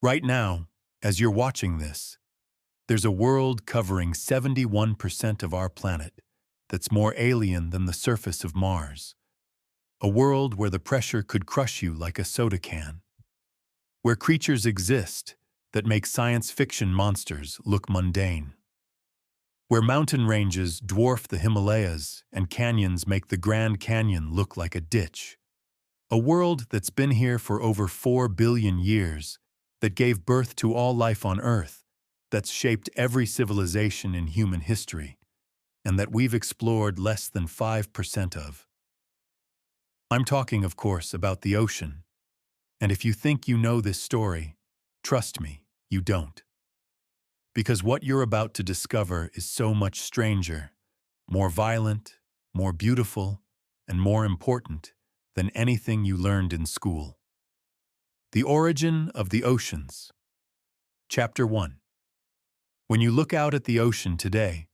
Right now, as you're watching this, there's a world covering 71% of our planet that's more alien than the surface of Mars. A world where the pressure could crush you like a soda can. Where creatures exist that make science fiction monsters look mundane. Where mountain ranges dwarf the Himalayas and canyons make the Grand Canyon look like a ditch. A world that's been here for over 4 billion years, that gave birth to all life on Earth, that's shaped every civilization in human history, and that we've explored less than 5% of. I'm talking, of course, about the ocean. And if you think you know this story, trust me, you don't. Because what you're about to discover is so much stranger, more violent, more beautiful, and more important than anything you learned in school. The Origin of the Oceans. Chapter 1. When you look out at the ocean today,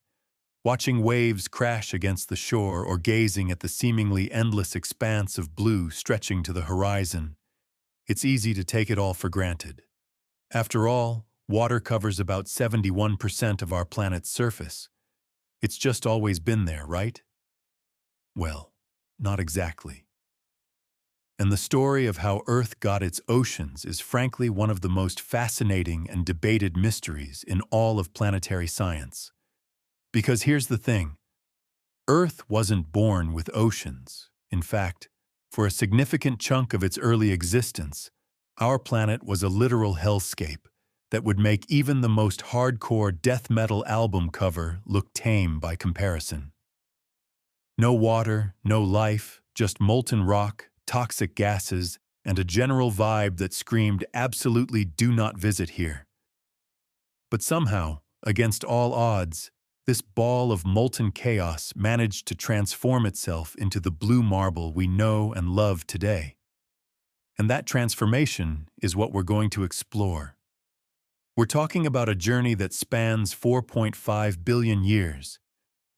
watching waves crash against the shore or gazing at the seemingly endless expanse of blue stretching to the horizon, it's easy to take it all for granted. After all, water covers about 71% of our planet's surface. It's just always been there, right? Well, not exactly. And the story of how Earth got its oceans is frankly one of the most fascinating and debated mysteries in all of planetary science. Because here's the thing, Earth wasn't born with oceans. In fact, for a significant chunk of its early existence, our planet was a literal hellscape that would make even the most hardcore death metal album cover look tame by comparison. No water, no life, just molten rock, toxic gases, and a general vibe that screamed absolutely do not visit here. But somehow, against all odds, this ball of molten chaos managed to transform itself into the blue marble we know and love today. And that transformation is what we're going to explore. We're talking about a journey that spans 4.5 billion years,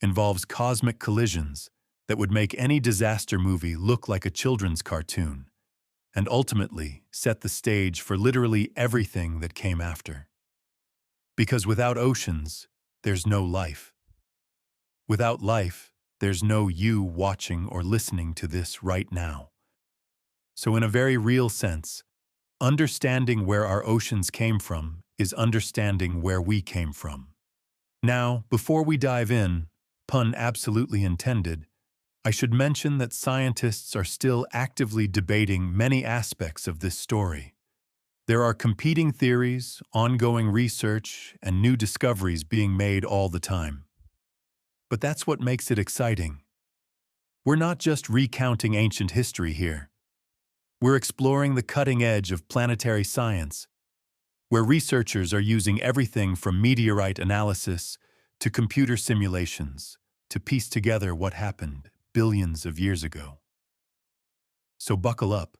involves cosmic collisions that would make any disaster movie look like a children's cartoon, and ultimately set the stage for literally everything that came after. Because without oceans, there's no life. Without life, there's no you watching or listening to this right now. So in a very real sense, understanding where our oceans came from is understanding where we came from. Now, before we dive in, pun absolutely intended, I should mention that scientists are still actively debating many aspects of this story. There are competing theories, ongoing research, and new discoveries being made all the time. But that's what makes it exciting. We're not just recounting ancient history here. We're exploring the cutting edge of planetary science, where researchers are using everything from meteorite analysis to computer simulations to piece together what happened billions of years ago. So buckle up,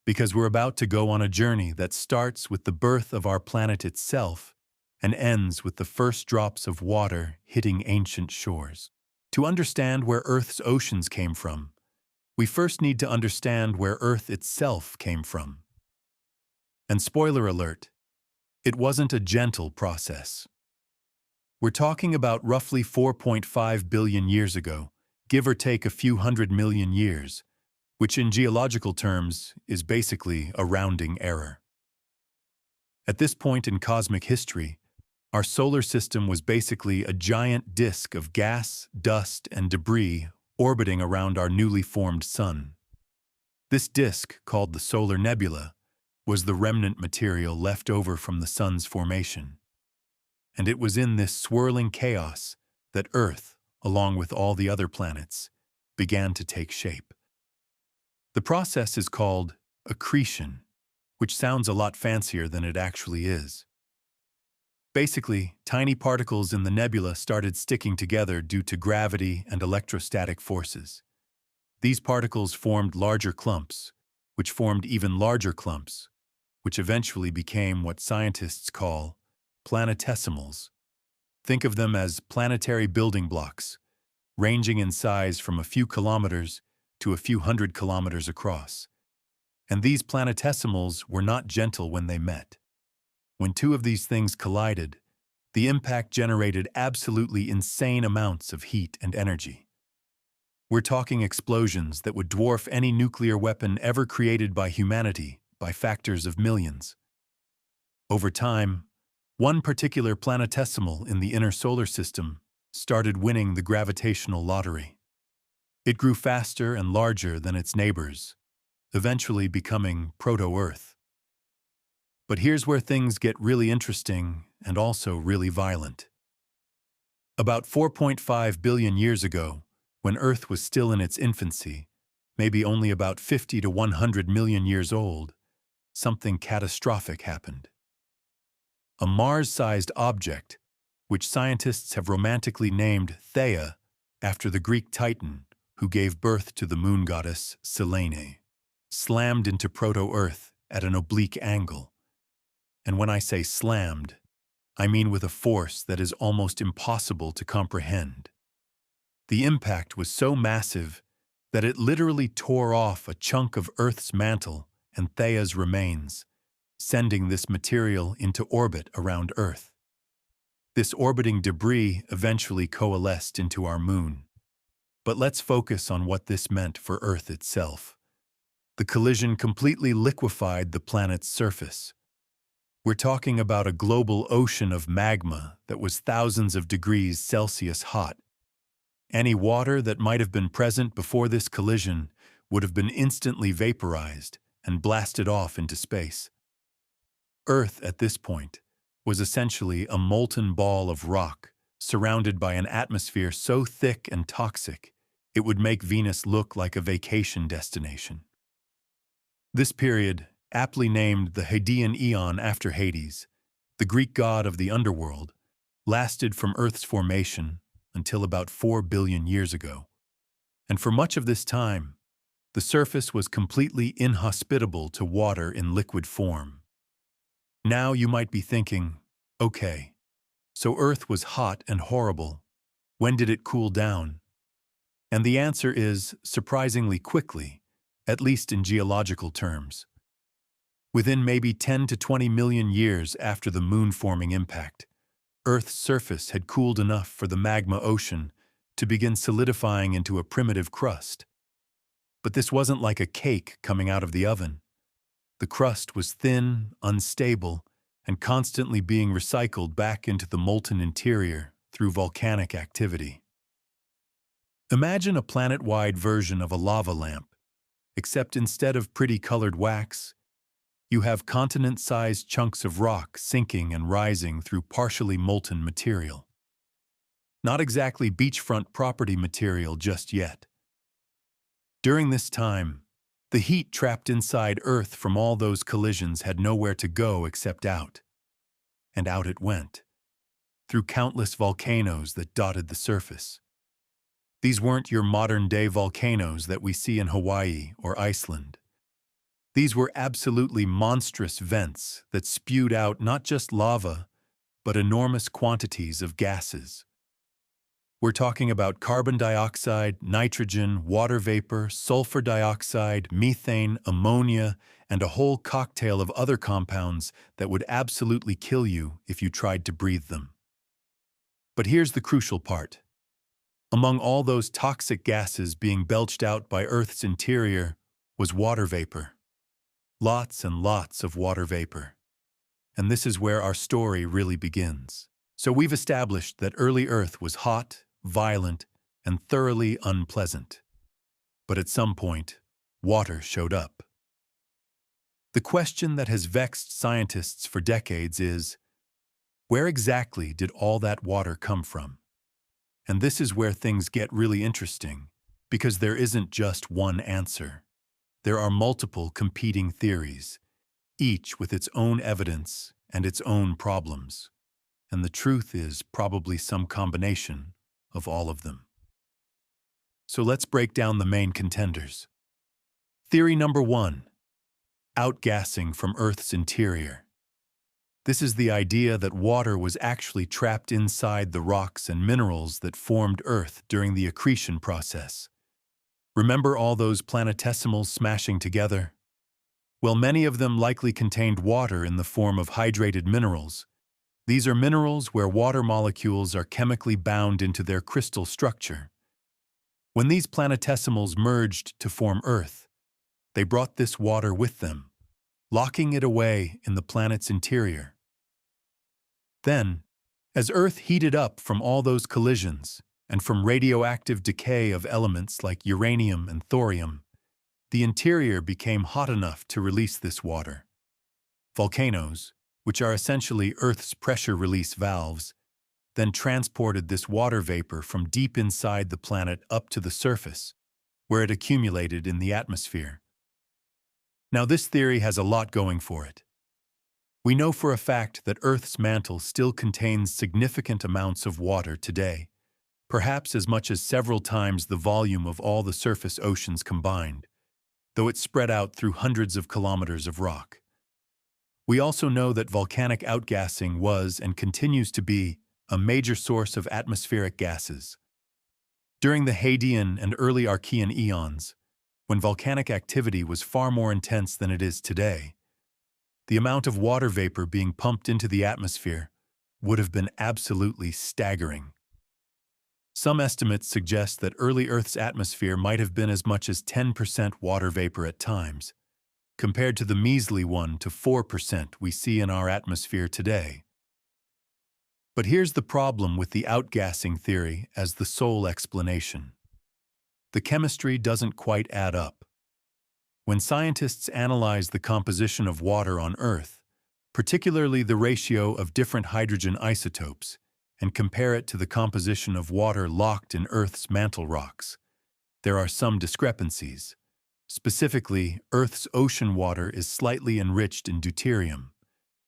because we're about to go on a journey that starts with the birth of our planet itself and ends with the first drops of water hitting ancient shores. To understand where Earth's oceans came from, we first need to understand where Earth itself came from. And spoiler alert, it wasn't a gentle process. We're talking about roughly 4.5 billion years ago, give or take a few 100 million years, which in geological terms is basically a rounding error. At this point in cosmic history, our solar system was basically a giant disk of gas, dust, and debris orbiting around our newly formed sun. This disk, called the solar nebula, was the remnant material left over from the sun's formation. And it was in this swirling chaos that Earth, along with all the other planets, began to take shape. The process is called accretion, which sounds a lot fancier than it actually is. Basically, tiny particles in the nebula started sticking together due to gravity and electrostatic forces. These particles formed larger clumps, which formed even larger clumps, which eventually became what scientists call planetesimals. Think of them as planetary building blocks, ranging in size from a few kilometers to a few 100 kilometers across. And these planetesimals were not gentle when they met. When two of these things collided, the impact generated absolutely insane amounts of heat and energy. We're talking explosions that would dwarf any nuclear weapon ever created by humanity by factors of millions. Over time, one particular planetesimal in the inner solar system started winning the gravitational lottery. It grew faster and larger than its neighbors, eventually becoming proto-Earth. But here's where things get really interesting and also really violent. About 4.5 billion years ago, when Earth was still in its infancy, maybe only about 50 to 100 million years old, something catastrophic happened. A Mars-sized object, which scientists have romantically named Theia after the Greek Titan who gave birth to the moon goddess Selene, slammed into proto-Earth at an oblique angle. And when I say slammed, I mean with a force that is almost impossible to comprehend. The impact was so massive that it literally tore off a chunk of Earth's mantle and Theia's remains, sending this material into orbit around Earth. This orbiting debris eventually coalesced into our moon. But let's focus on what this meant for Earth itself. The collision completely liquefied the planet's surface. We're talking about a global ocean of magma that was thousands of degrees Celsius hot. Any water that might have been present before this collision would have been instantly vaporized and blasted off into space. Earth, at this point, was essentially a molten ball of rock surrounded by an atmosphere so thick and toxic it would make Venus look like a vacation destination. This period, aptly named the Hadean Aeon after Hades, the Greek god of the underworld, lasted from Earth's formation until about 4 billion years ago. And for much of this time, the surface was completely inhospitable to water in liquid form. Now you might be thinking, okay, so Earth was hot and horrible. When did it cool down? And the answer is surprisingly quickly, at least in geological terms. Within maybe 10 to 20 million years after the moon-forming impact, Earth's surface had cooled enough for the magma ocean to begin solidifying into a primitive crust. But this wasn't like a cake coming out of the oven. The crust was thin, unstable, and constantly being recycled back into the molten interior through volcanic activity. Imagine a planet-wide version of a lava lamp, except instead of pretty colored wax, you have continent-sized chunks of rock sinking and rising through partially molten material. Not exactly beachfront property material just yet. During this time, the heat trapped inside Earth from all those collisions had nowhere to go except out. And out it went, through countless volcanoes that dotted the surface. These weren't your modern-day volcanoes that we see in Hawaii or Iceland. These were absolutely monstrous vents that spewed out not just lava, but enormous quantities of gases. We're talking about carbon dioxide, nitrogen, water vapor, sulfur dioxide, methane, ammonia, and a whole cocktail of other compounds that would absolutely kill you if you tried to breathe them. But here's the crucial part. Among all those toxic gases being belched out by Earth's interior was water vapor. Lots and lots of water vapor. And this is where our story really begins. So we've established that early Earth was hot, violent, and thoroughly unpleasant. But at some point, water showed up. The question that has vexed scientists for decades is, where exactly did all that water come from? And this is where things get really interesting, because there isn't just one answer. There are multiple competing theories, each with its own evidence and its own problems. And the truth is probably some combination of all of them. So let's break down the main contenders. Theory number 1, outgassing from Earth's interior. This is the idea that water was actually trapped inside the rocks and minerals that formed Earth during the accretion process. Remember all those planetesimals smashing together? While many of them likely contained water in the form of hydrated minerals, these are minerals where water molecules are chemically bound into their crystal structure. When these planetesimals merged to form Earth, they brought this water with them, locking it away in the planet's interior. Then, as Earth heated up from all those collisions and from radioactive decay of elements like uranium and thorium, the interior became hot enough to release this water. Volcanoes, which are essentially Earth's pressure release valves, then transported this water vapor from deep inside the planet up to the surface, where it accumulated in the atmosphere. Now, this theory has a lot going for it. We know for a fact that Earth's mantle still contains significant amounts of water today, perhaps as much as several times the volume of all the surface oceans combined, though it's spread out through hundreds of kilometers of rock. We also know that volcanic outgassing was and continues to be a major source of atmospheric gases. During the Hadean and early Archean eons, when volcanic activity was far more intense than it is today, the amount of water vapor being pumped into the atmosphere would have been absolutely staggering. Some estimates suggest that early Earth's atmosphere might have been as much as 10% water vapor at times, compared to the measly 1 to 4% we see in our atmosphere today. But here's the problem with the outgassing theory as the sole explanation. The chemistry doesn't quite add up. When scientists analyze the composition of water on Earth, particularly the ratio of different hydrogen isotopes, and compare it to the composition of water locked in Earth's mantle rocks, there are some discrepancies. Specifically, Earth's ocean water is slightly enriched in deuterium,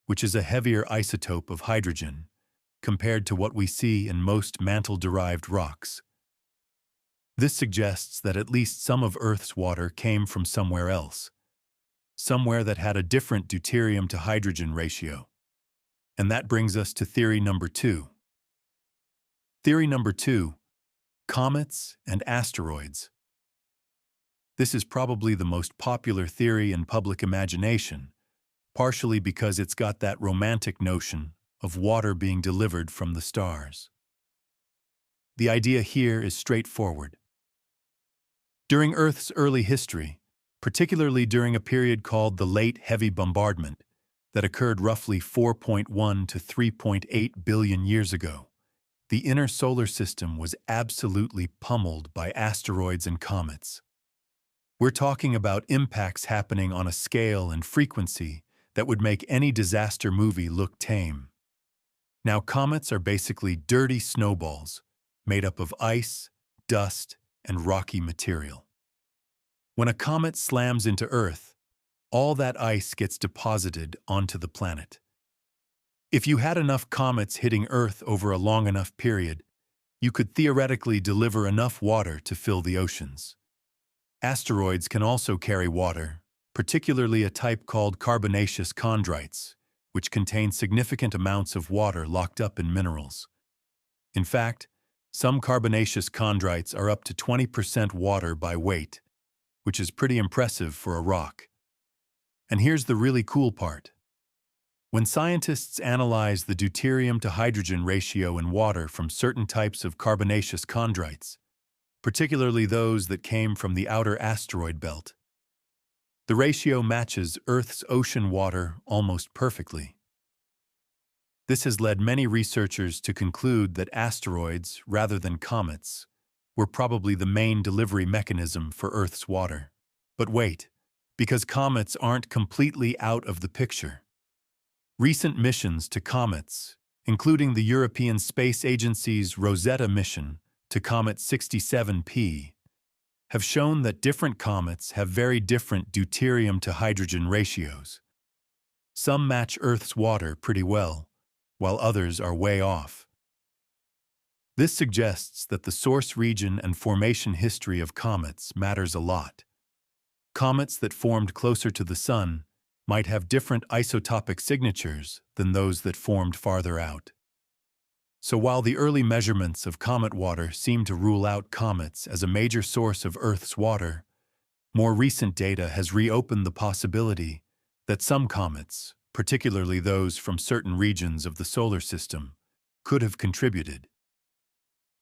which is a heavier isotope of hydrogen, compared to what we see in most mantle-derived rocks. This suggests that at least some of Earth's water came from somewhere else, somewhere that had a different deuterium to hydrogen ratio. And that brings us to theory number 2. Theory number 2, comets and asteroids. This is probably the most popular theory in public imagination, partially because it's got that romantic notion of water being delivered from the stars. The idea here is straightforward. During Earth's early history, particularly during a period called the Late Heavy Bombardment, that occurred roughly 4.1 to 3.8 billion years ago, the inner solar system was absolutely pummeled by asteroids and comets. We're talking about impacts happening on a scale and frequency that would make any disaster movie look tame. Now, comets are basically dirty snowballs made up of ice, dust, and rocky material. When a comet slams into Earth, all that ice gets deposited onto the planet. If you had enough comets hitting Earth over a long enough period, you could theoretically deliver enough water to fill the oceans. Asteroids can also carry water, particularly a type called carbonaceous chondrites, which contain significant amounts of water locked up in minerals. In fact, some carbonaceous chondrites are up to 20% water by weight, which is pretty impressive for a rock. And here's the really cool part. When scientists analyze the deuterium to hydrogen ratio in water from certain types of carbonaceous chondrites, particularly those that came from the outer asteroid belt, the ratio matches Earth's ocean water almost perfectly. This has led many researchers to conclude that asteroids, rather than comets, were probably the main delivery mechanism for Earth's water. But wait, because comets aren't completely out of the picture. Recent missions to comets, including the European Space Agency's Rosetta mission to Comet 67P, have shown that different comets have very different deuterium to hydrogen ratios. Some match Earth's water pretty well, while others are way off. This suggests that the source region and formation history of comets matters a lot. Comets that formed closer to the Sun might have different isotopic signatures than those that formed farther out. So while the early measurements of comet water seem to rule out comets as a major source of Earth's water, More recent data has reopened the possibility that some comets, particularly those from certain regions of the solar system, could have contributed.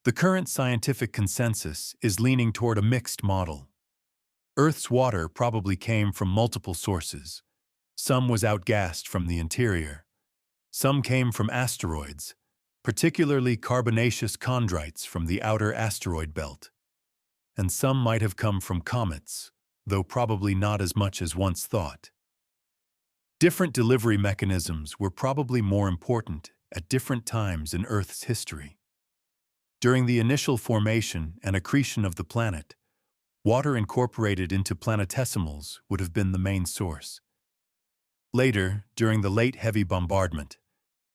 The current scientific consensus is leaning toward a mixed model. Earth's water probably came from multiple sources. Some was outgassed from the interior. Some came from asteroids, particularly carbonaceous chondrites from the outer asteroid belt. And some might have come from comets, though probably not as much as once thought. Different delivery mechanisms were probably more important at different times in Earth's history. During the initial formation and accretion of the planet, water incorporated into planetesimals would have been the main source. Later, during the late heavy bombardment,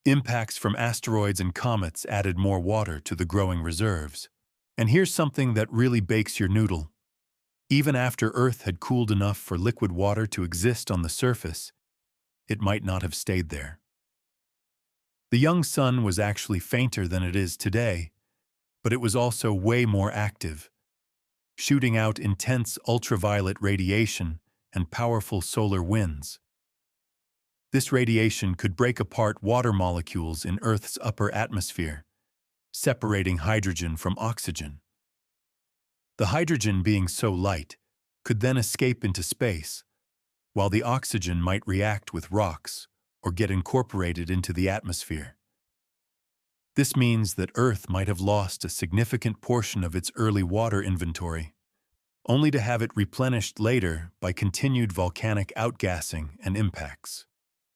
impacts from asteroids and comets added more water to the growing reserves. And here's something that really bakes your noodle. Even after Earth had cooled enough for liquid water to exist on the surface, it might not have stayed there. The young sun was actually fainter than it is today, but it was also way more active, shooting out intense ultraviolet radiation and powerful solar winds. This radiation could break apart water molecules in Earth's upper atmosphere, separating hydrogen from oxygen. The hydrogen, being so light, could then escape into space, while the oxygen might react with rocks or get incorporated into the atmosphere. This means that Earth might have lost a significant portion of its early water inventory, only to have it replenished later by continued volcanic outgassing and impacts.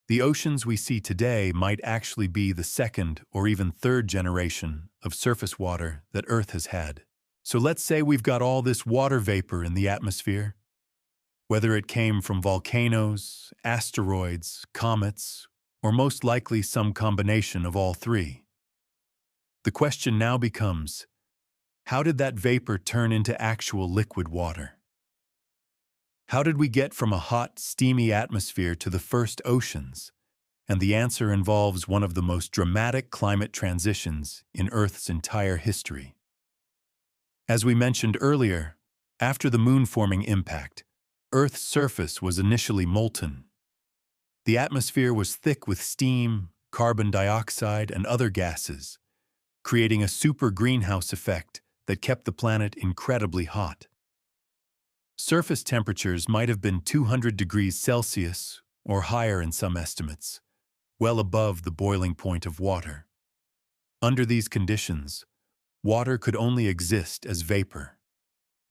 The oceans we see today might actually be the second or even third generation of surface water that Earth has had. So let's say we've got all this water vapor in the atmosphere. Whether it came from volcanoes, asteroids, comets, or most likely some combination of all three. The question now becomes, how did that vapor turn into actual liquid water? How did we get from a hot, steamy atmosphere to the first oceans? And the answer involves one of the most dramatic climate transitions in Earth's entire history. As we mentioned earlier, after the moon-forming impact, Earth's surface was initially molten. The atmosphere was thick with steam, carbon dioxide, and other gases, creating a super greenhouse effect that kept the planet incredibly hot. Surface temperatures might have been 200 degrees Celsius or higher in some estimates, well above the boiling point of water. Under these conditions, water could only exist as vapor.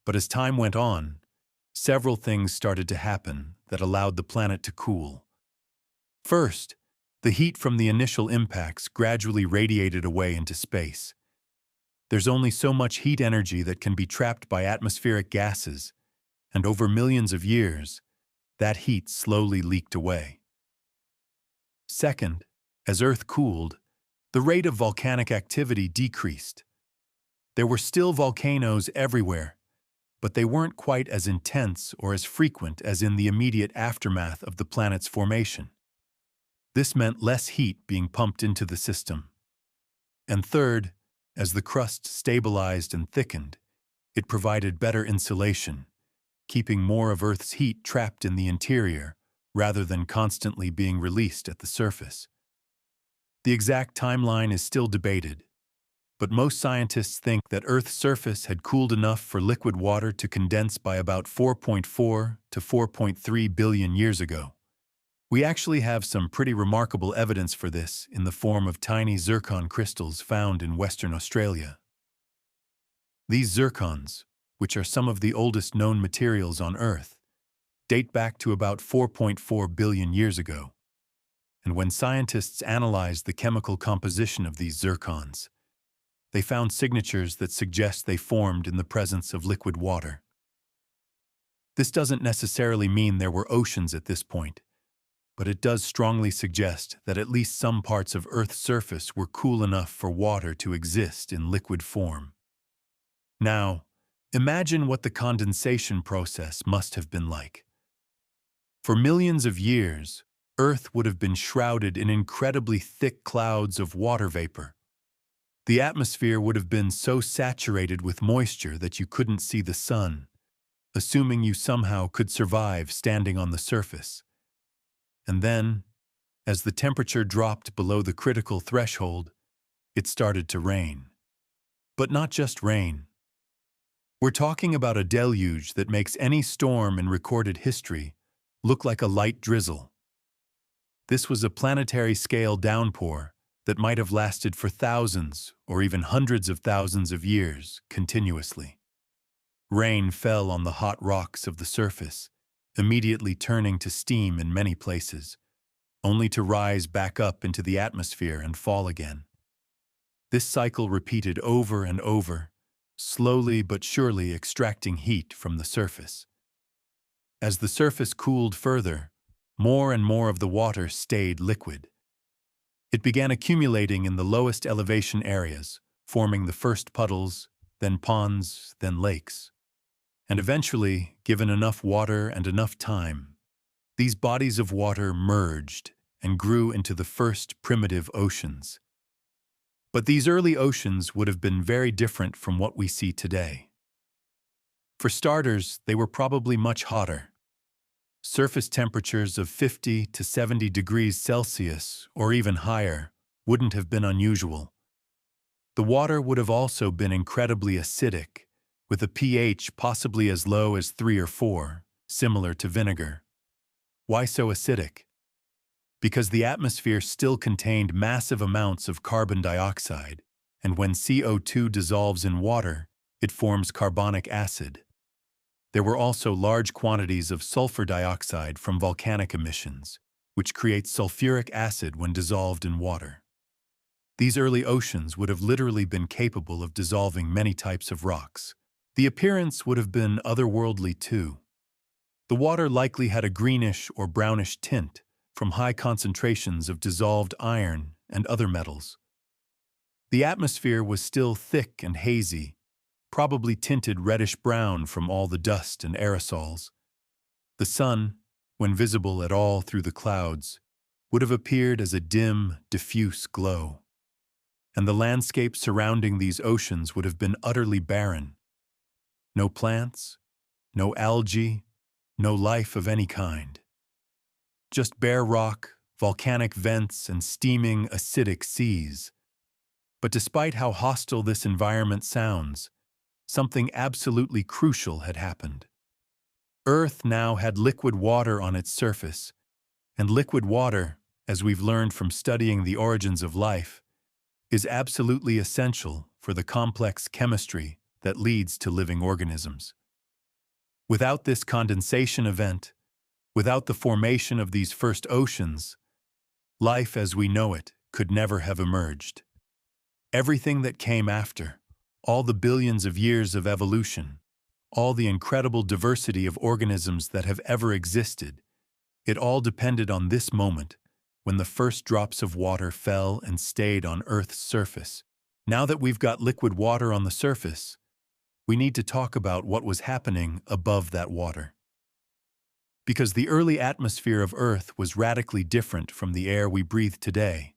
But as time went on, several things started to happen that allowed the planet to cool. First, the heat from the initial impacts gradually radiated away into space. There's only so much heat energy that can be trapped by atmospheric gases, and over millions of years, that heat slowly leaked away. Second, as Earth cooled, the rate of volcanic activity decreased. There were still volcanoes everywhere, but they weren't quite as intense or as frequent as in the immediate aftermath of the planet's formation. This meant less heat being pumped into the system. And third, as the crust stabilized and thickened, it provided better insulation, keeping more of Earth's heat trapped in the interior rather than constantly being released at the surface. The exact timeline is still debated, but most scientists think that Earth's surface had cooled enough for liquid water to condense by about 4.4 to 4.3 billion years ago. We actually have some pretty remarkable evidence for this in the form of tiny zircon crystals found in Western Australia. These zircons, which are some of the oldest known materials on Earth, date back to about 4.4 billion years ago. And when scientists analyzed the chemical composition of these zircons, they found signatures that suggest they formed in the presence of liquid water. This doesn't necessarily mean there were oceans at this point, but it does strongly suggest that at least some parts of Earth's surface were cool enough for water to exist in liquid form. Now, imagine what the condensation process must have been like. For millions of years, Earth would have been shrouded in incredibly thick clouds of water vapor. The atmosphere would have been so saturated with moisture that you couldn't see the sun, assuming you somehow could survive standing on the surface. And then, as the temperature dropped below the critical threshold, it started to rain. But not just rain. We're talking about a deluge that makes any storm in recorded history look like a light drizzle. This was a planetary-scale downpour that might have lasted for thousands or even hundreds of thousands of years continuously. Rain fell on the hot rocks of the surface, immediately turning to steam in many places, only to rise back up into the atmosphere and fall again. This cycle repeated over and over, slowly but surely extracting heat from the surface. As the surface cooled further, more and more of the water stayed liquid. It began accumulating in the lowest elevation areas, forming the first puddles, then ponds, then lakes. And eventually, given enough water and enough time, these bodies of water merged and grew into the first primitive oceans. But these early oceans would have been very different from what we see today. For starters, they were probably much hotter. Surface temperatures of 50 to 70 degrees Celsius, or even higher, wouldn't have been unusual. The water would have also been incredibly acidic, with a pH possibly as low as 3 or 4, similar to vinegar. Why so acidic? Because the atmosphere still contained massive amounts of carbon dioxide, and when CO2 dissolves in water, it forms carbonic acid. There were also large quantities of sulfur dioxide from volcanic emissions, which creates sulfuric acid when dissolved in water. These early oceans would have literally been capable of dissolving many types of rocks. The appearance would have been otherworldly too. The water likely had a greenish or brownish tint from high concentrations of dissolved iron and other metals. The atmosphere was still thick and hazy, probably tinted reddish-brown from all the dust and aerosols. The sun, when visible at all through the clouds, would have appeared as a dim, diffuse glow. And the landscape surrounding these oceans would have been utterly barren. No plants, no algae, no life of any kind. Just bare rock, volcanic vents, and steaming, acidic seas. But despite how hostile this environment sounds, something absolutely crucial had happened. Earth now had liquid water on its surface, and liquid water, as we've learned from studying the origins of life, is absolutely essential for the complex chemistry that leads to living organisms. Without this condensation event, without the formation of these first oceans, life as we know it could never have emerged. Everything that came after, all the billions of years of evolution, all the incredible diversity of organisms that have ever existed, it all depended on this moment when the first drops of water fell and stayed on Earth's surface. Now that we've got liquid water on the surface, we need to talk about what was happening above that water. Because the early atmosphere of Earth was radically different from the air we breathe today,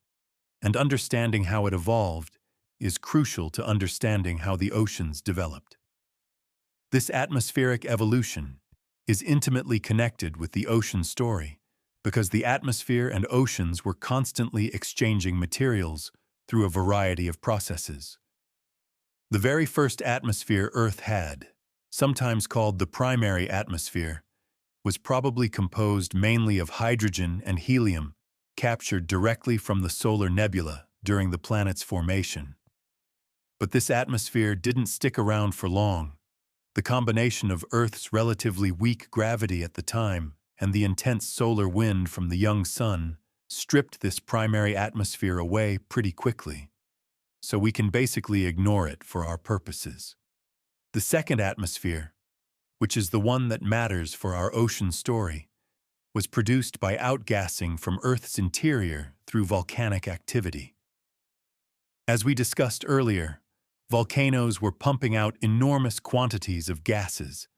and understanding how it evolved is crucial to understanding how the oceans developed. This atmospheric evolution is intimately connected with the ocean story because the atmosphere and oceans were constantly exchanging materials through a variety of processes. The very first atmosphere Earth had, sometimes called the primary atmosphere, was probably composed mainly of hydrogen and helium captured directly from the solar nebula during the planet's formation. But this atmosphere didn't stick around for long. The combination of Earth's relatively weak gravity at the time and the intense solar wind from the young sun stripped this primary atmosphere away pretty quickly, so we can basically ignore it for our purposes. The second atmosphere, which is the one that matters for our ocean story, was produced by outgassing from Earth's interior through volcanic activity. As we discussed earlier, volcanoes were pumping out enormous quantities of gases.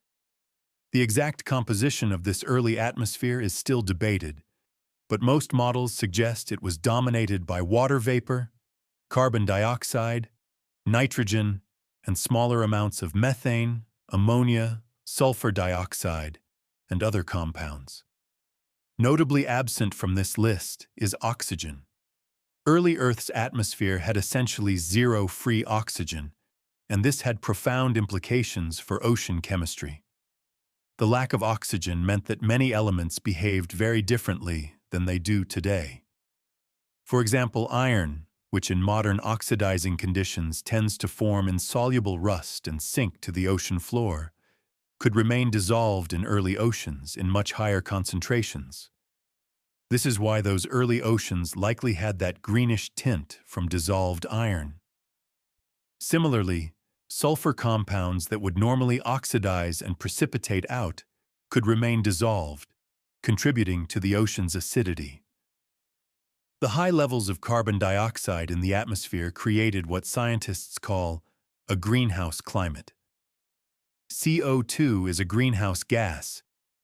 The exact composition of this early atmosphere is still debated, but most models suggest it was dominated by water vapor, carbon dioxide, nitrogen, and smaller amounts of methane, ammonia, sulfur dioxide, and other compounds. Notably absent from this list is oxygen. Early Earth's atmosphere had essentially zero free oxygen, and this had profound implications for ocean chemistry. The lack of oxygen meant that many elements behaved very differently than they do today. For example, iron, which in modern oxidizing conditions tends to form insoluble rust and sink to the ocean floor, could remain dissolved in early oceans in much higher concentrations. This is why those early oceans likely had that greenish tint from dissolved iron. Similarly, sulfur compounds that would normally oxidize and precipitate out could remain dissolved, contributing to the ocean's acidity. The high levels of carbon dioxide in the atmosphere created what scientists call a greenhouse climate. CO2 is a greenhouse gas,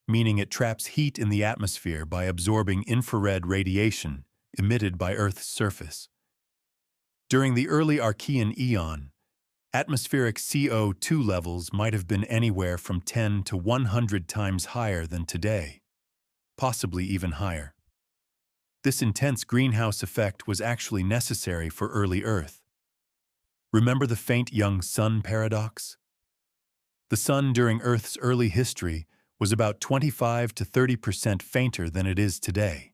meaning it traps heat in the atmosphere by absorbing infrared radiation emitted by Earth's surface. During the early Archean eon, atmospheric CO2 levels might have been anywhere from 10 to 100 times higher than today, possibly even higher. This intense greenhouse effect was actually necessary for early Earth. Remember the faint young sun paradox? The sun during Earth's early history was about 25 to 30% fainter than it is today.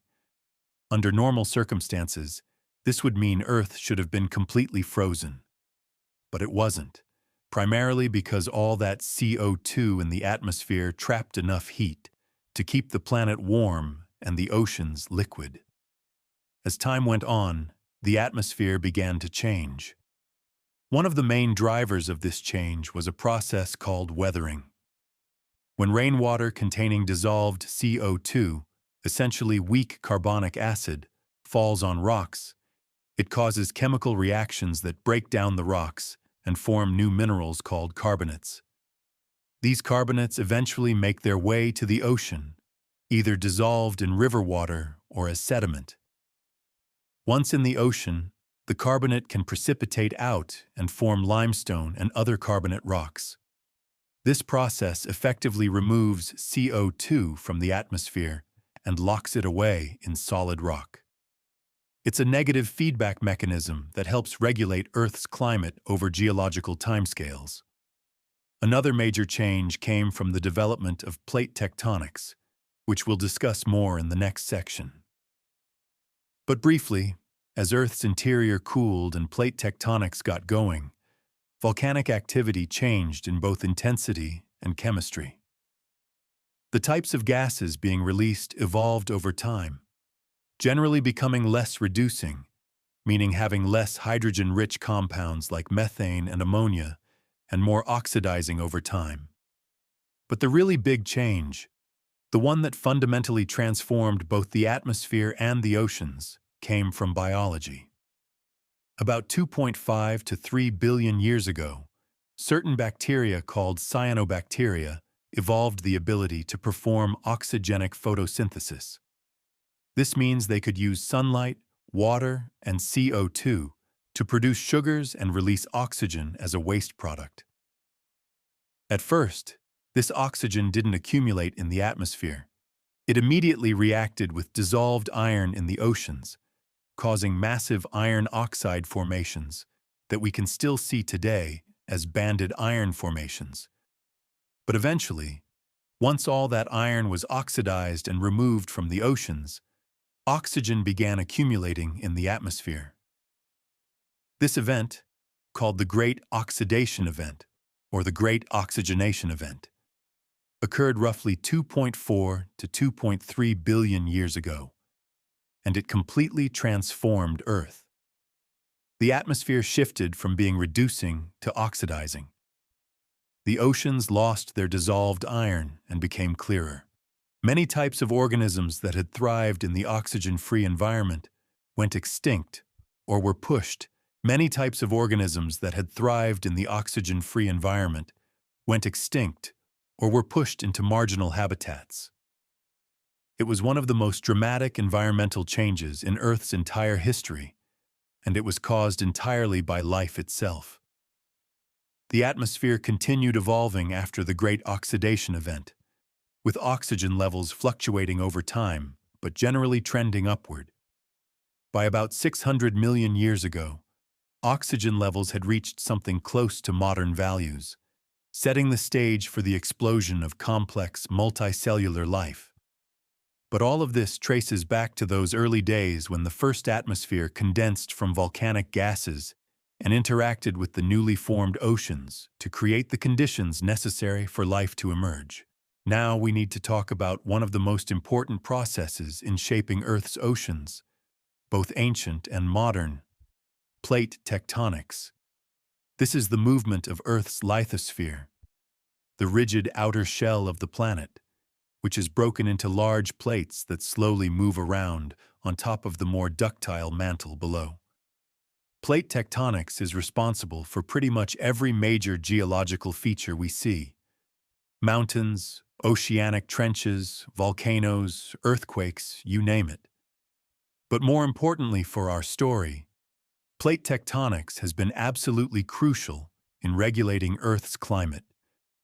Under normal circumstances, this would mean Earth should have been completely frozen. But it wasn't, primarily because all that CO2 in the atmosphere trapped enough heat to keep the planet warm and the oceans liquid. As time went on, the atmosphere began to change. One of the main drivers of this change was a process called weathering. When rainwater containing dissolved CO2, essentially weak carbonic acid, falls on rocks, it causes chemical reactions that break down the rocks and form new minerals called carbonates. These carbonates eventually make their way to the ocean, either dissolved in river water or as sediment. Once in the ocean, the carbonate can precipitate out and form limestone and other carbonate rocks. This process effectively removes CO2 from the atmosphere and locks it away in solid rock. It's a negative feedback mechanism that helps regulate Earth's climate over geological timescales. Another major change came from the development of plate tectonics, which we'll discuss more in the next section. But briefly, as Earth's interior cooled and plate tectonics got going, volcanic activity changed in both intensity and chemistry. The types of gases being released evolved over time, generally becoming less reducing, meaning having less hydrogen-rich compounds like methane and ammonia, and more oxidizing over time. But the really big change, the one that fundamentally transformed both the atmosphere and the oceans, came from biology. About 2.5 to 3 billion years ago, certain bacteria called cyanobacteria evolved the ability to perform oxygenic photosynthesis. This means they could use sunlight, water, and CO2 to produce sugars and release oxygen as a waste product. At first, this oxygen didn't accumulate in the atmosphere. It immediately reacted with dissolved iron in the oceans, causing massive iron oxide formations that we can still see today as banded iron formations. But eventually, once all that iron was oxidized and removed from the oceans, oxygen began accumulating in the atmosphere. This event, called the Great Oxidation Event, or the Great Oxygenation Event, occurred roughly 2.4 to 2.3 billion years ago, and it completely transformed Earth. The atmosphere shifted from being reducing to oxidizing. The oceans lost their dissolved iron and became clearer. Many types of organisms that had thrived in the oxygen-free environment went extinct or were pushed. Many types of organisms that had thrived in the oxygen-free environment went extinct or were pushed into marginal habitats. It was one of the most dramatic environmental changes in Earth's entire history, and it was caused entirely by life itself. The atmosphere continued evolving after the Great Oxidation Event, with oxygen levels fluctuating over time, but generally trending upward. By about 600 million years ago, oxygen levels had reached something close to modern values, setting the stage for the explosion of complex multicellular life. But all of this traces back to those early days when the first atmosphere condensed from volcanic gases and interacted with the newly formed oceans to create the conditions necessary for life to emerge. Now we need to talk about one of the most important processes in shaping Earth's oceans, both ancient and modern: plate tectonics. This is the movement of Earth's lithosphere, the rigid outer shell of the planet, which is broken into large plates that slowly move around on top of the more ductile mantle below. Plate tectonics is responsible for pretty much every major geological feature we see: mountains, oceanic trenches, volcanoes, earthquakes, you name it. But more importantly for our story, plate tectonics has been absolutely crucial in regulating Earth's climate,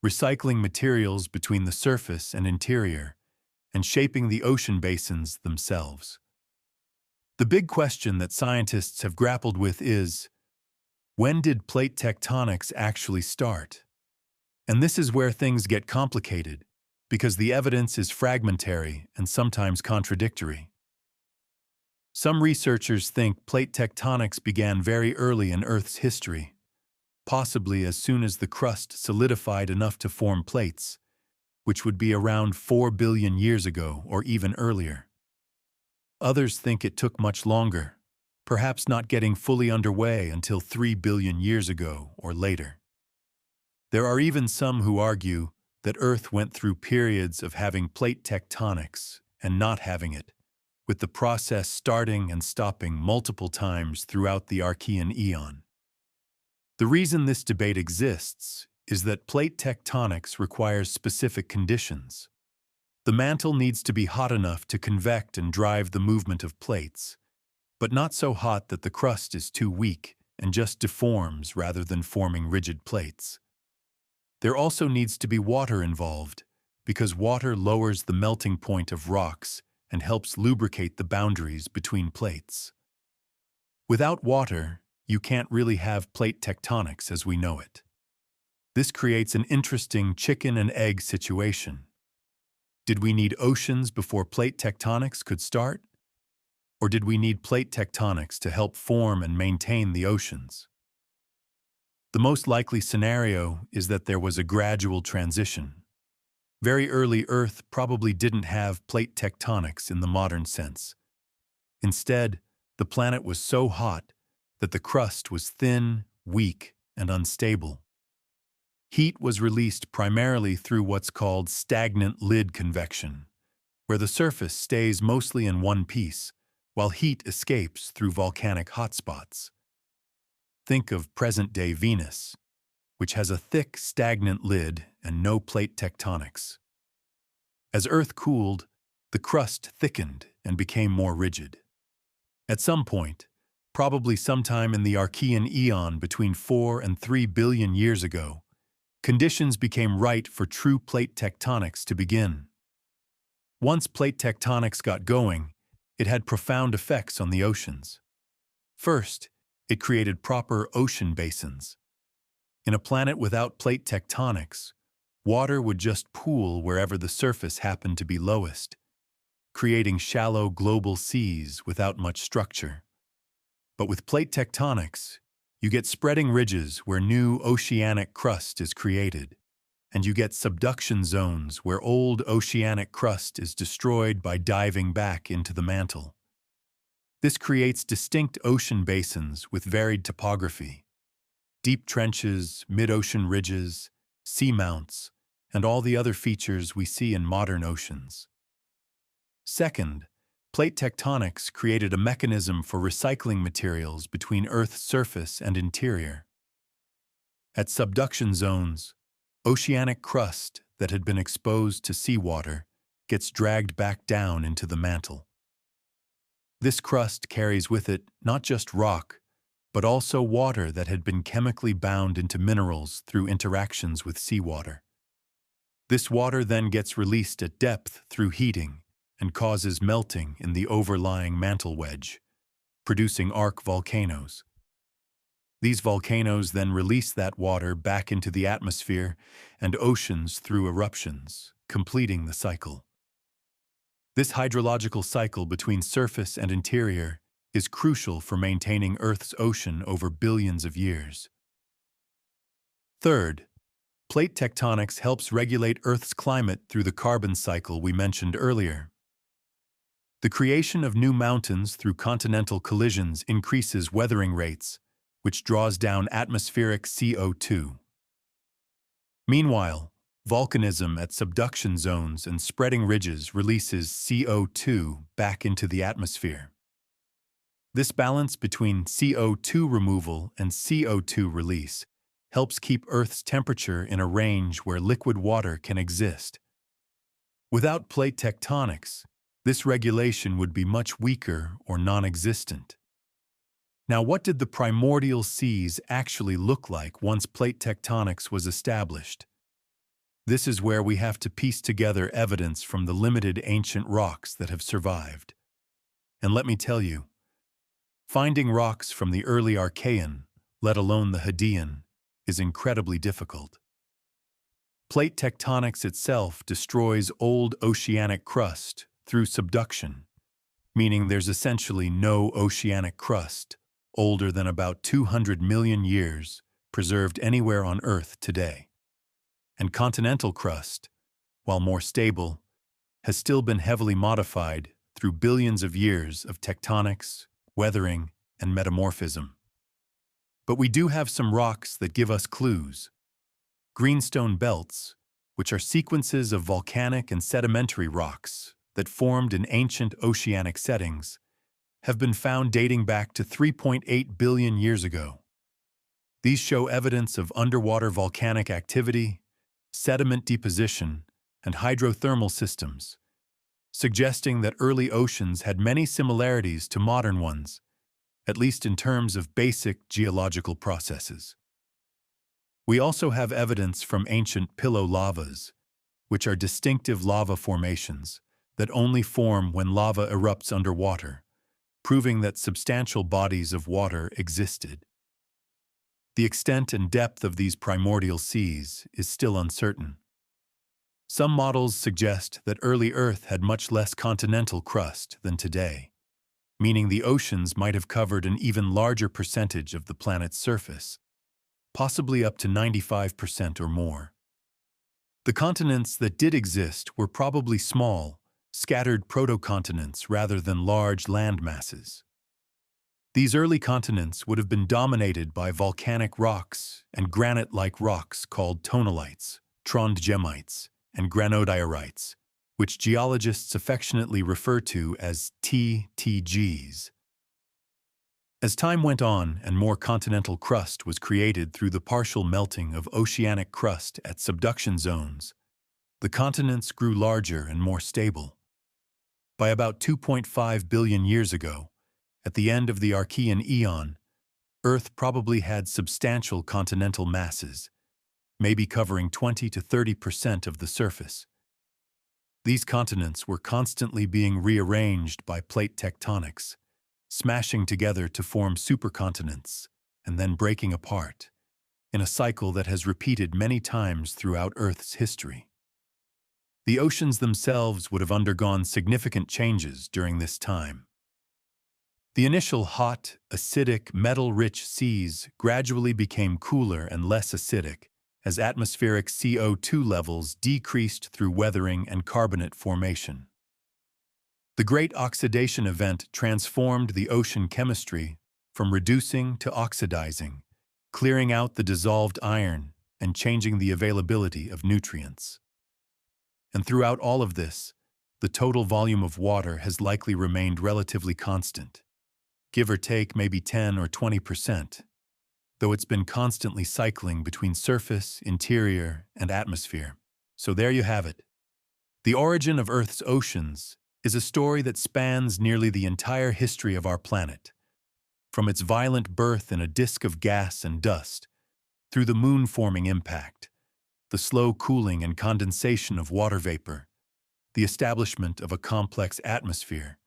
recycling materials between the surface and interior, and shaping the ocean basins themselves. The big question that scientists have grappled with is, when did plate tectonics actually start? And this is where things get complicated, because the evidence is fragmentary and sometimes contradictory. Some researchers think plate tectonics began very early in Earth's history, possibly as soon as the crust solidified enough to form plates, which would be around 4 billion years ago or even earlier. Others think it took much longer, perhaps not getting fully underway until 3 billion years ago or later. There are even some who argue that Earth went through periods of having plate tectonics and not having it, with the process starting and stopping multiple times throughout the Archean eon. The reason this debate exists is that plate tectonics requires specific conditions. The mantle needs to be hot enough to convect and drive the movement of plates, but not so hot that the crust is too weak and just deforms rather than forming rigid plates. There also needs to be water involved, because water lowers the melting point of rocks and helps lubricate the boundaries between plates. Without water, you can't really have plate tectonics as we know it. This creates an interesting chicken and egg situation. Did we need oceans before plate tectonics could start? Or did we need plate tectonics to help form and maintain the oceans? The most likely scenario is that there was a gradual transition. Very early Earth probably didn't have plate tectonics in the modern sense. Instead, the planet was so hot that the crust was thin, weak, and unstable. Heat was released primarily through what's called stagnant lid convection, where the surface stays mostly in one piece, while heat escapes through volcanic hotspots. Think of present-day Venus, which has a thick, stagnant lid and no plate tectonics. As Earth cooled, the crust thickened and became more rigid. At some point, probably sometime in the Archean eon between 4 and 3 billion years ago, conditions became right for true plate tectonics to begin. Once plate tectonics got going, it had profound effects on the oceans. First, it created proper ocean basins. In a planet without plate tectonics, water would just pool wherever the surface happened to be lowest, creating shallow global seas without much structure. But with plate tectonics, you get spreading ridges where new oceanic crust is created, and you get subduction zones where old oceanic crust is destroyed by diving back into the mantle. This creates distinct ocean basins with varied topography: deep trenches, mid-ocean ridges, seamounts, and all the other features we see in modern oceans. Second, plate tectonics created a mechanism for recycling materials between Earth's surface and interior. At subduction zones, oceanic crust that had been exposed to seawater gets dragged back down into the mantle. This crust carries with it not just rock, but also water that had been chemically bound into minerals through interactions with seawater. This water then gets released at depth through heating and causes melting in the overlying mantle wedge, producing arc volcanoes. These volcanoes then release that water back into the atmosphere and oceans through eruptions, completing the cycle. This hydrological cycle between surface and interior is crucial for maintaining Earth's ocean over billions of years. Third, plate tectonics helps regulate Earth's climate through the carbon cycle we mentioned earlier. The creation of new mountains through continental collisions increases weathering rates, which draws down atmospheric CO2. Meanwhile, volcanism at subduction zones and spreading ridges releases CO2 back into the atmosphere. This balance between CO2 removal and CO2 release helps keep Earth's temperature in a range where liquid water can exist. Without plate tectonics, this regulation would be much weaker or non-existent. Now, what did the primordial seas actually look like once plate tectonics was established? This is where we have to piece together evidence from the limited ancient rocks that have survived. And let me tell you, finding rocks from the early Archean, let alone the Hadean, is incredibly difficult. Plate tectonics itself destroys old oceanic crust through subduction, meaning there's essentially no oceanic crust older than about 200 million years preserved anywhere on Earth today. And continental crust, while more stable, has still been heavily modified through billions of years of tectonics, weathering, and metamorphism. But we do have some rocks that give us clues. Greenstone belts, which are sequences of volcanic and sedimentary rocks that formed in ancient oceanic settings, have been found dating back to 3.8 billion years ago. These show evidence of underwater volcanic activity, sediment deposition, and hydrothermal systems, suggesting that early oceans had many similarities to modern ones, at least in terms of basic geological processes. We also have evidence from ancient pillow lavas, which are distinctive lava formations that only form when lava erupts underwater, proving that substantial bodies of water existed. The extent and depth of these primordial seas is still uncertain. Some models suggest that early Earth had much less continental crust than today, meaning the oceans might have covered an even larger percentage of the planet's surface, possibly up to 95% or more. The continents that did exist were probably small, scattered protocontinents rather than large land masses. These early continents would have been dominated by volcanic rocks and granite-like rocks called tonalites, trondhjemites, and granodiorites, which geologists affectionately refer to as TTGs. As time went on and more continental crust was created through the partial melting of oceanic crust at subduction zones, the continents grew larger and more stable. By about 2.5 billion years ago, at the end of the Archean eon, Earth probably had substantial continental masses, maybe covering 20 to 30% of the surface. These continents were constantly being rearranged by plate tectonics, smashing together to form supercontinents and then breaking apart, in a cycle that has repeated many times throughout Earth's history. The oceans themselves would have undergone significant changes during this time. The initial hot, acidic, metal-rich seas gradually became cooler and less acidic as atmospheric CO2 levels decreased through weathering and carbonate formation. The Great Oxidation Event transformed the ocean chemistry from reducing to oxidizing, clearing out the dissolved iron and changing the availability of nutrients. And throughout all of this, the total volume of water has likely remained relatively constant, give or take maybe 10 or 20%, though it's been constantly cycling between surface, interior, and atmosphere. So there you have it. The origin of Earth's oceans is a story that spans nearly the entire history of our planet, from its violent birth in a disk of gas and dust, through the moon-forming impact, the slow cooling and condensation of water vapor, the establishment of a complex atmosphere,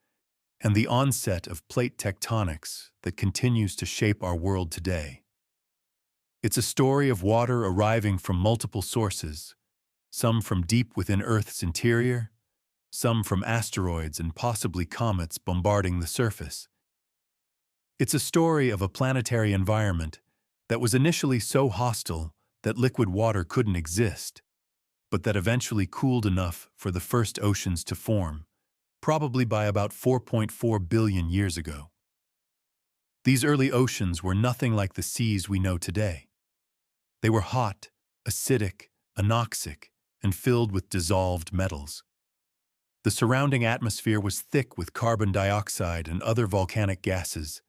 and the onset of plate tectonics that continues to shape our world today. It's a story of water arriving from multiple sources, some from deep within Earth's interior, some from asteroids and possibly comets bombarding the surface. It's a story of a planetary environment that was initially so hostile that liquid water couldn't exist, but that eventually cooled enough for the first oceans to form, probably by about 4.4 billion years ago. These early oceans were nothing like the seas we know today. They were hot, acidic, anoxic, and filled with dissolved metals. The surrounding atmosphere was thick with carbon dioxide and other volcanic gases.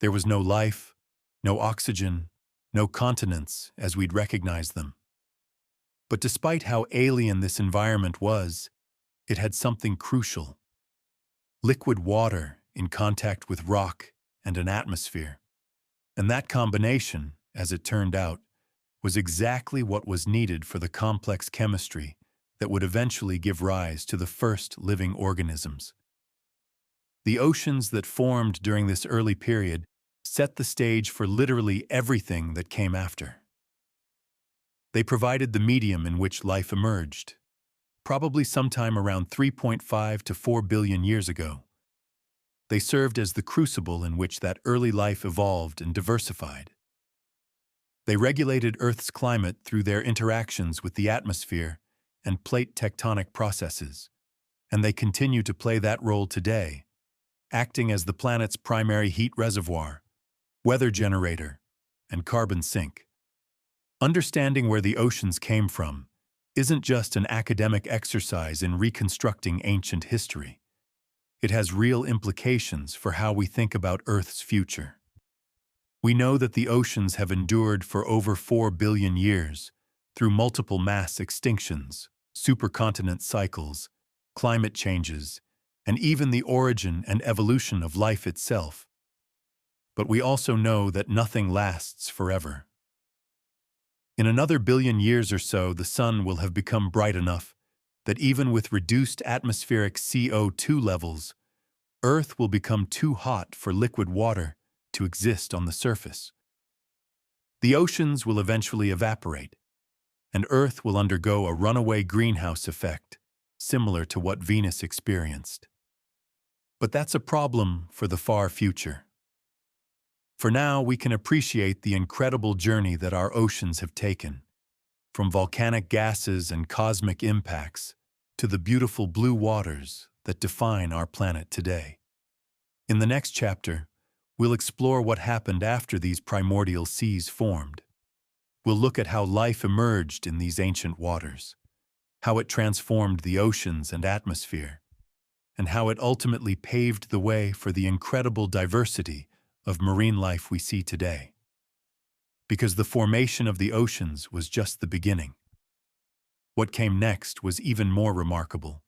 There was no life, no oxygen, no continents as we'd recognize them. But despite how alien this environment was, it had something crucial: liquid water in contact with rock and an atmosphere. And that combination, as it turned out, was exactly what was needed for the complex chemistry that would eventually give rise to the first living organisms. The oceans that formed during this early period set the stage for literally everything that came after. They provided the medium in which life emerged, probably sometime around 3.5 to 4 billion years ago. They served as the crucible in which that early life evolved and diversified. They regulated Earth's climate through their interactions with the atmosphere and plate tectonic processes, and they continue to play that role today, acting as the planet's primary heat reservoir, weather generator, and carbon sink. Understanding where the oceans came from isn't just an academic exercise in reconstructing ancient history. It has real implications for how we think about Earth's future. We know that the oceans have endured for over 4 billion years through multiple mass extinctions, supercontinent cycles, climate changes, and even the origin and evolution of life itself. But we also know that nothing lasts forever. In another billion years or so, the sun will have become bright enough that even with reduced atmospheric CO2 levels, Earth will become too hot for liquid water to exist on the surface. The oceans will eventually evaporate, and Earth will undergo a runaway greenhouse effect, similar to what Venus experienced. But that's a problem for the far future. For now, we can appreciate the incredible journey that our oceans have taken, from volcanic gases and cosmic impacts to the beautiful blue waters that define our planet today. In the next chapter, we'll explore what happened after these primordial seas formed. We'll look at how life emerged in these ancient waters, how it transformed the oceans and atmosphere, and how it ultimately paved the way for the incredible diversity of marine life we see today. Because the formation of the oceans was just the beginning. What came next was even more remarkable.